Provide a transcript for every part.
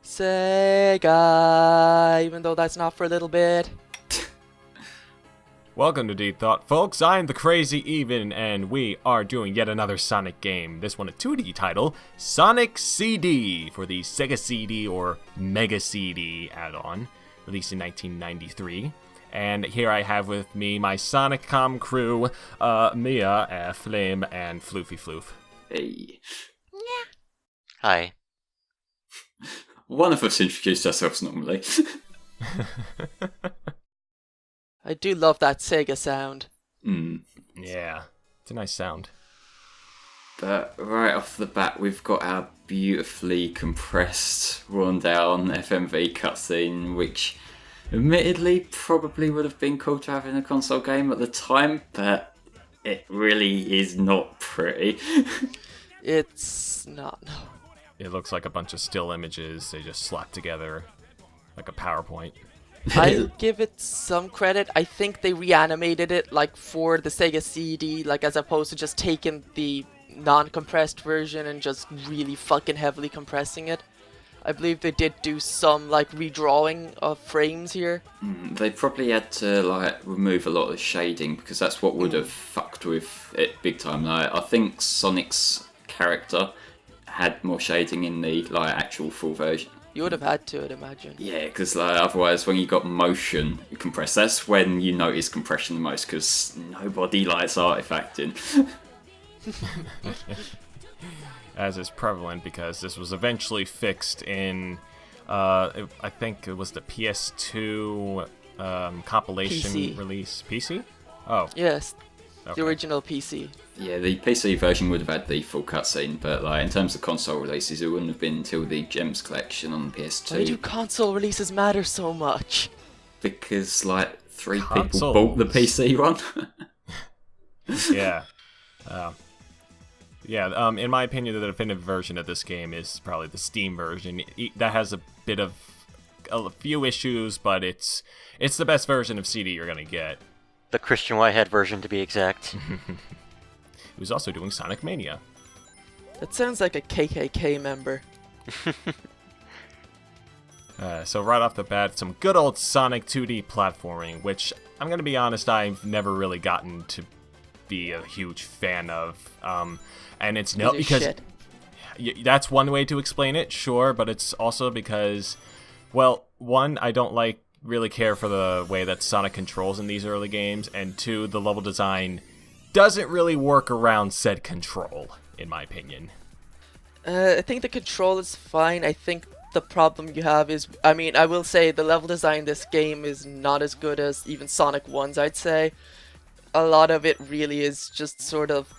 Sega, even though that's not for a little bit. Welcome to Deep Thought, folks. I'm the Crazy Even, and we are doing yet another Sonic game. This one a 2D title, Sonic CD, for the Sega CD or Mega CD add-on, released in 1993. And here I have with me my Sonic.com crew, Mia, Flame, and Floofy Floof. Hey. Hi. One of us introduced ourselves normally. I do love that Sega sound. Yeah, it's a nice sound. But right off the bat, we've got our beautifully compressed, worn down FMV cutscene, which admittedly probably would have been cool to have in a console game at the time, but it really is not pretty. It's not, no. It looks like a bunch of still images they just slapped together like a PowerPoint. I give it some credit. I think they reanimated it like for the Sega CD, like as opposed to just taking the non-compressed version and just really fucking heavily compressing it. I believe they did do some like redrawing of frames here. They probably had to like remove a lot of the shading because that's what would have fucked with it big time. Like, I think Sonic's character had more shading in the like actual full version. You would have had to, I'd imagine. Yeah, because like, otherwise when you got motion compressed, that's when you notice compression the most, because nobody likes artifacting. As is prevalent because this was eventually fixed in, I think it was the PS2 compilation PC. release. PC? Oh. Yes, Okay. the original PC. Yeah, the PC version would have had the full cutscene, but like in terms of console releases, it wouldn't have been until the Gems collection on PS2. Why do console releases matter so much? Because like three people Consoles. bought the PC one. Yeah. In my opinion, the definitive version of this game is probably the Steam version. That has a few issues, but it's the best version of CD you're gonna get. The Christian Whitehead version, to be exact. He was also doing Sonic Mania. That sounds like a KKK member. So right off the bat, some good old Sonic 2D platforming, which I'm gonna be honest, I've never really gotten to be a huge fan of. And it's no because shit. That's one way to explain it, sure, but it's also because, well, one, I don't really care for the way that Sonic controls in these early games, and two, the level design doesn't really work around said control, in my opinion. I think the control is fine. I think the problem you have is, I mean, I will say the level design in this game is not as good as even Sonic 1's, I'd say. A lot of it really is just sort of,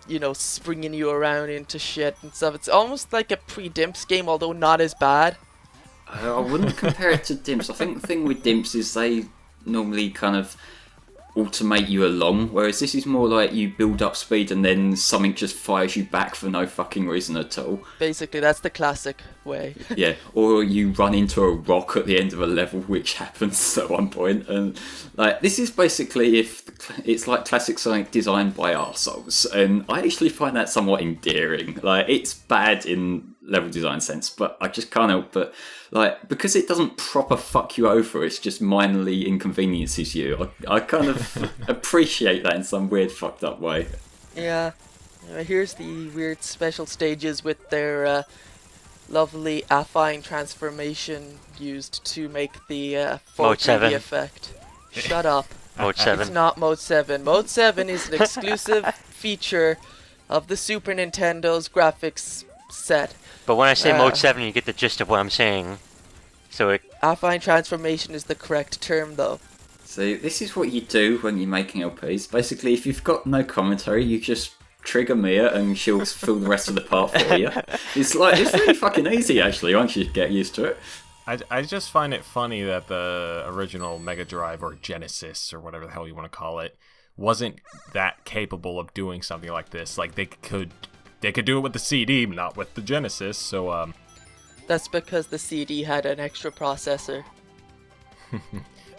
you know, springing you around into shit and stuff. It's almost like a pre-Dimps game, although not as bad. I wouldn't compare it to Dimps. I think the thing with Dimps is they normally kind of automate you along, whereas this is more like you build up speed and then something just fires you back for no fucking reason at all. Basically, that's the classic way. Yeah, or you run into a rock at the end of a level, which happens at one point, and like this is basically it's like classic Sonic designed by arseholes, and I actually find that somewhat endearing. Like it's bad in level design sense, but I just can't help but like because it doesn't proper fuck you over, it's just minorly inconveniences you. I kind of appreciate that in some weird fucked up way. Yeah. Here's the weird special stages with their lovely affine transformation used to make the full Mode 7. 3D effect. Shut up. Mode 7. It's not Mode 7. Mode 7 is an exclusive feature of the Super Nintendo's graphics set. But when I say Mode 7, you get the gist of what I'm saying. So it... Affine transformation is the correct term, though. So this is what you do when you're making LPs. Basically, if you've got no commentary, you just trigger Mia and she'll fill the rest of the part for you. It's really fucking easy actually once you get used to it. I just find it funny that the original Mega Drive or Genesis or whatever the hell you want to call it wasn't that capable of doing something like this. Like they could do it with the CD, but not with the Genesis. So That's because the CD had an extra processor.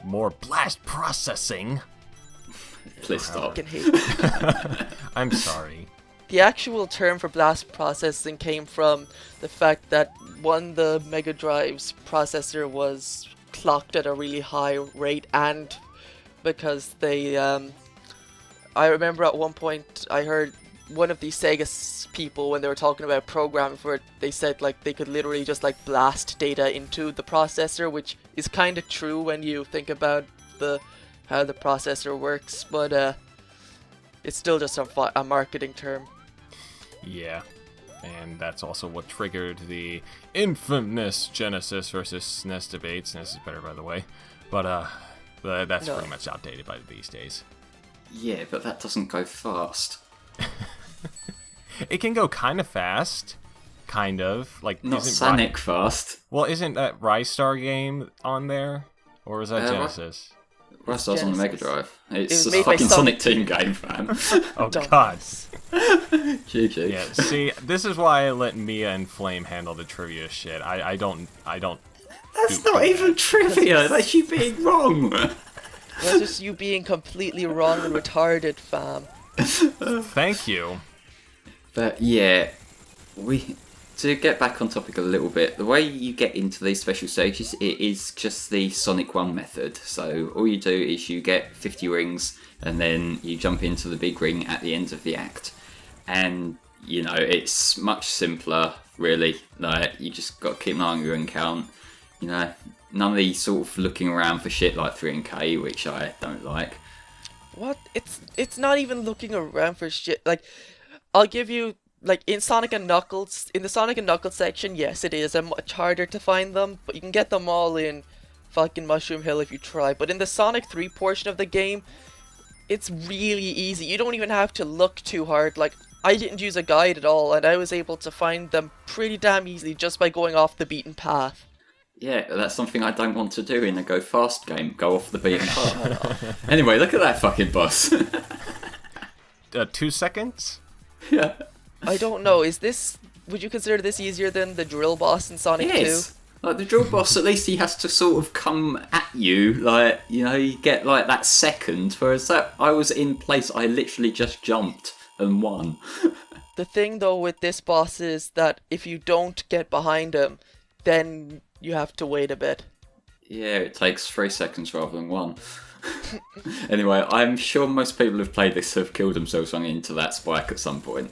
more blast processing. Please stop. Fucking hate it. I'm sorry. the actual term for blast processing came from the fact that the Mega Drive's processor was clocked at a really high rate, and because they I remember at one point I heard one of the people, when they were talking about programming for it, they said like they could literally just like blast data into the processor, which is kind of true when you think about how the processor works, but it's still just a marketing term. Yeah, and that's also what triggered the infamous Genesis versus SNES debate. SNES is better, by the way, but that's No. pretty much outdated by these days. Yeah, but that doesn't go fast. It can go kind of fast, kind of like Not isn't Sonic fast. Well, isn't that Rystar game on there, or is that Genesis? Rystar's on the Mega Genesis. Drive. It It's was a made by fucking Sonic Sonic Team game, fam. Oh Dumbass. God. GG. Yeah. See, this is why I let Mia and Flame handle the trivia shit. I don't. That's not even trivia. That's you being wrong. That's just you being completely wrong and retarded, fam. Thank you. But yeah, to get back on topic a little bit, the way you get into these special stages, it is just the Sonic 1 method. So all you do is you get 50 rings, and then you jump into the big ring at the end of the act. And, you know, it's much simpler, really. Like, you just got to keep an eye on your ring count. You know, none of these sort of looking around for shit like 3 and K, which I don't like. What? It's not even looking around for shit. Like, I'll give you, like, in Sonic and Knuckles, in the Sonic and Knuckles section, yes, it is much harder to find them, but you can get them all in fucking Mushroom Hill if you try. But in the Sonic 3 portion of the game, it's really easy. You don't even have to look too hard. Like, I didn't use a guide at all, and I was able to find them pretty damn easily just by going off the beaten path. Yeah, that's something I don't want to do in a go fast game. Go off the beaten path. Anyway, look at that fucking boss. 2 seconds. Yeah. I don't know, would you consider this easier than the drill boss in Sonic 2? Yes. Like the drill boss, at least he has to sort of come at you. Like, you know, you get like that second. Whereas that I was in place, I literally just jumped and won. The thing though with this boss is that if you don't get behind him, then you have to wait a bit. Yeah, it takes 3 seconds rather than 1. Anyway, I'm sure most people who've played this have killed themselves running into that spike at some point.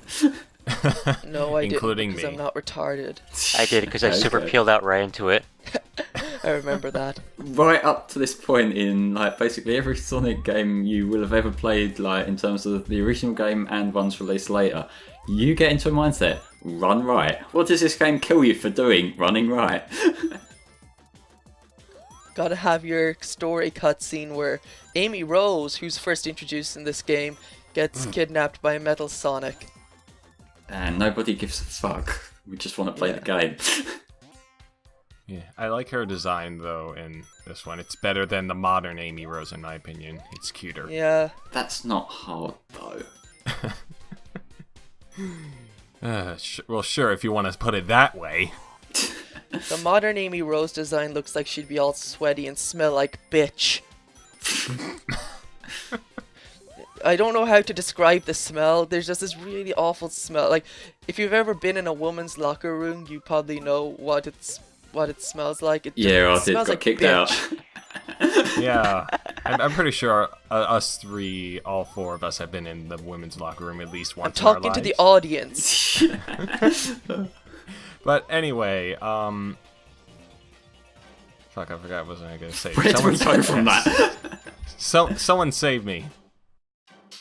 No, I Including didn't, because me. I'm not retarded. I did because I super Okay. peeled out right into it. I remember that. Right up to this point in like basically every Sonic game you will have ever played, like in terms of the original game and ones released later, you get into a mindset, run right. What does this game kill you for doing? Running right. Gotta have your story cutscene where Amy Rose, who's first introduced in this game, gets kidnapped by Metal Sonic. And nobody gives a fuck. We just want to play the game. Yeah, I like her design though in this one. It's better than the modern Amy Rose in my opinion. It's cuter. Yeah. That's not hard though. Well, sure, if you want to put it that way. The modern Amy Rose design looks like she'd be all sweaty and smell like bitch. I don't know how to describe the smell. There's just this really awful smell. Like, if you've ever been in a woman's locker room, you probably know what it smells like. It Yeah, I did. smells Got like kicked bitch. out. Yeah, I'm pretty sure us three, all four of us, have been in the women's locker room at least I'm once in our talking to the lives. audience. But anyway, fuck, I forgot what I was gonna say. Where do we go from that? Someone save me.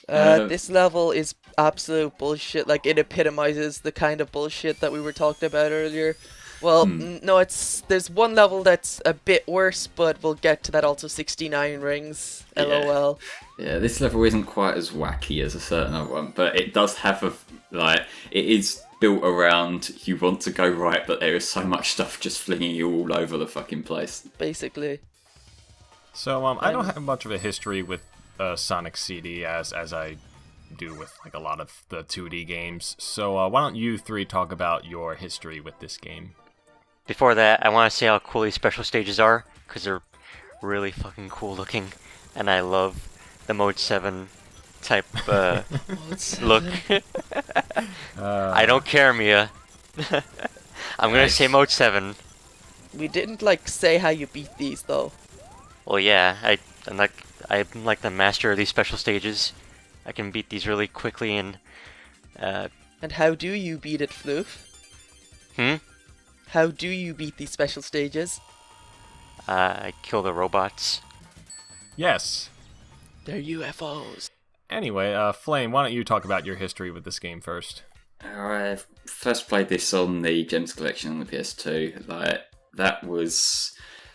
This level is absolute bullshit. Like, it epitomizes the kind of bullshit that we were talking about earlier. Well, no, there's one level that's a bit worse, but we'll get to that also. 69 rings. Yeah. LOL. Yeah, this level isn't quite as wacky as a certain other one, but it does have it is built around you want to go right, but there is so much stuff just flinging you all over the fucking place. Basically. So I don't have much of a history with Sonic CD as I do with like a lot of the 2D games. So why don't you three talk about your history with this game? Before that, I want to say how cool these special stages are, because they're really fucking cool looking, and I love the Mode 7 type What's look. I don't care, Mia. I'm gonna say mode 7. We didn't like say how you beat these though. Well, yeah, I'm like the master of these special stages. I can beat these really quickly and And how do you beat it, Floof? How do you beat these special stages? I kill the robots. Yes. They're UFOs. Anyway, Flame, why don't you talk about your history with this game first? I first played this on the Gems Collection on the PS2. Like, that was...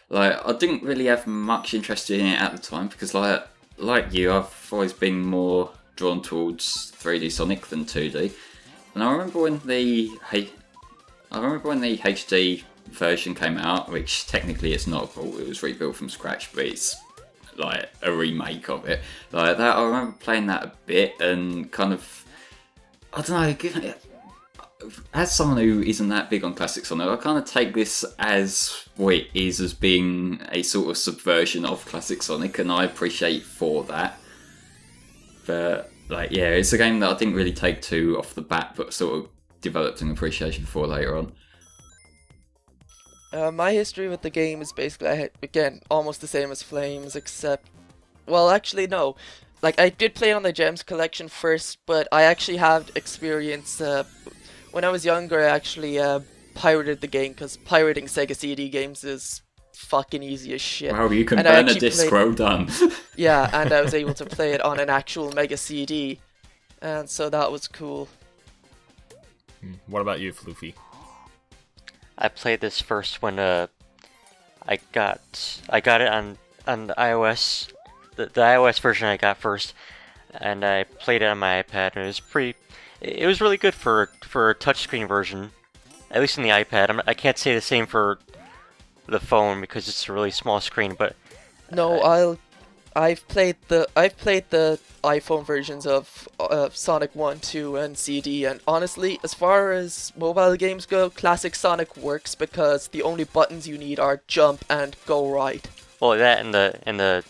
Like, I didn't really have much interest in it at the time, because like you, I've always been more drawn towards 3D Sonic than 2D. And I remember when the HD version came out, which technically it's not a port, it was rebuilt from scratch, but it's like a remake of it. Like that, I remember playing that a bit and kind of, I don't know, as someone who isn't that big on classic Sonic, I kind of take this as what it is, as being a sort of subversion of classic Sonic, and I appreciate for that. But like, yeah, it's a game that I didn't really take to off the bat, but sort of developed an appreciation for later on. My history with the game is basically, again, almost the same as Flames, except... Well, actually, no. Like, I did play on the Gems Collection first, but I actually had experience... when I was younger, I actually pirated the game, because pirating Sega CD games is fucking easy as shit. Wow, you can And I burn a actually disc, played- well done. Yeah, and I was able to play it on an actual Mega CD, and so that was cool. What about you, Floofy? I played this first when I got it on the iOS, the iOS version I got first, and I played it on my iPad, and it was really good for a touchscreen version, at least on the iPad. I can't say the same for the phone because it's a really small screen, but No, I've played the iPhone versions of Sonic 1, 2, and CD, and honestly, as far as mobile games go, classic Sonic works because the only buttons you need are jump and go right. well, that and the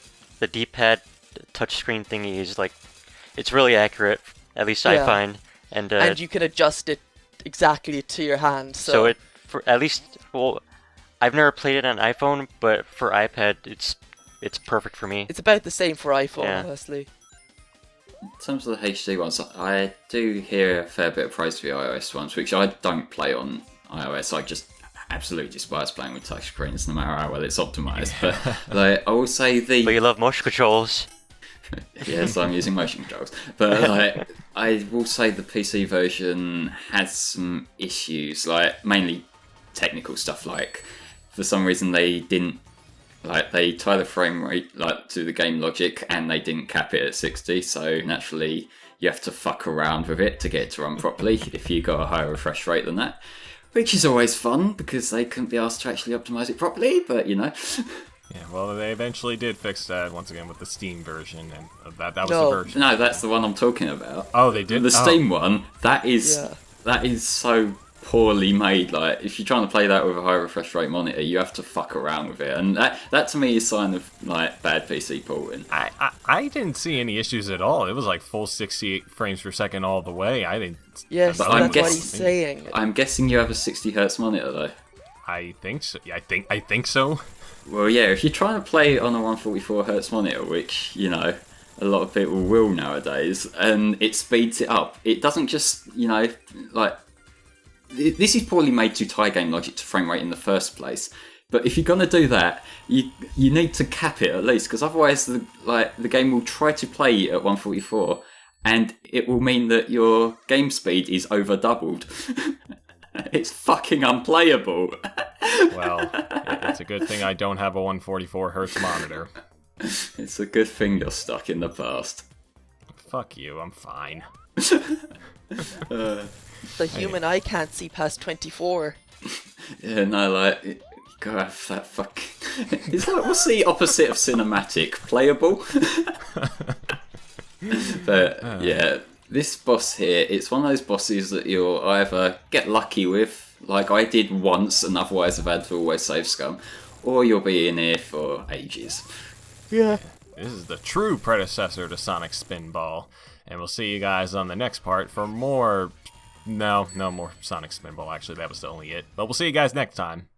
D-pad touchscreen thingy is like, it's really accurate, at least I Yeah. find, and And you can adjust it exactly to your hand, so... so it for at least, well, I've never played it on iPhone, but for iPad it's perfect for me. It's about the same for iPhone, Yeah. honestly. In terms of the HD ones, I do hear a fair bit of praise for the iOS ones, which I don't play on iOS. I just absolutely despise playing with touchscreens, no matter how well it's optimized. But like, I will say But you love motion controls. yes, I'm using motion controls. But like, I will say the PC version has some issues, like mainly technical stuff. Like, for some reason they didn't. Like, they tie the frame rate like to the game logic, and they didn't cap it at 60, so naturally you have to fuck around with it to get it to run properly if you got a higher refresh rate than that. Which is always fun, because they couldn't be asked to actually optimise it properly, but you know. Yeah, well, they eventually did fix that once again with the Steam version, and that was No. the version. No, that's the one I'm talking about. Oh, they did? The Steam one, that is Yeah. so poorly made. Like, if you're trying to play that with a high refresh rate monitor, you have to fuck around with it, and that to me is a sign of like bad PC porting. I didn't see any issues at all. It was like full 68 frames per second all the way. I didn't. Yes, But that's I'm what guessing- he's saying. I'm guessing you have a 60 hertz monitor though. I think so. Yeah, I think so. Well, yeah, if you're trying to play on a 144 hertz monitor, which, you know, a lot of people will nowadays, and it speeds it up. It doesn't just, you know, like, this is poorly made to tie game logic to frame rate in the first place. But if you're gonna do that, you need to cap it at least, because otherwise the game will try to play at 144, and it will mean that your game speed is over doubled. It's fucking unplayable. Well, it's a good thing I don't have a 144 hertz monitor. It's a good thing you're stuck in the past. Fuck you, I'm fine. The human eye can't see past 24. Yeah, no, like, you gotta have that fucking... It's like, what's the opposite of cinematic? Playable? But, yeah, this boss here, it's one of those bosses that you'll either get lucky with, like I did once, and otherwise I've had to always save scum, or you'll be in here for ages. Yeah. This is the true predecessor to Sonic Spinball. And we'll see you guys on the next part for more... No more Sonic Spinball, actually. That was only it. But we'll see you guys next time.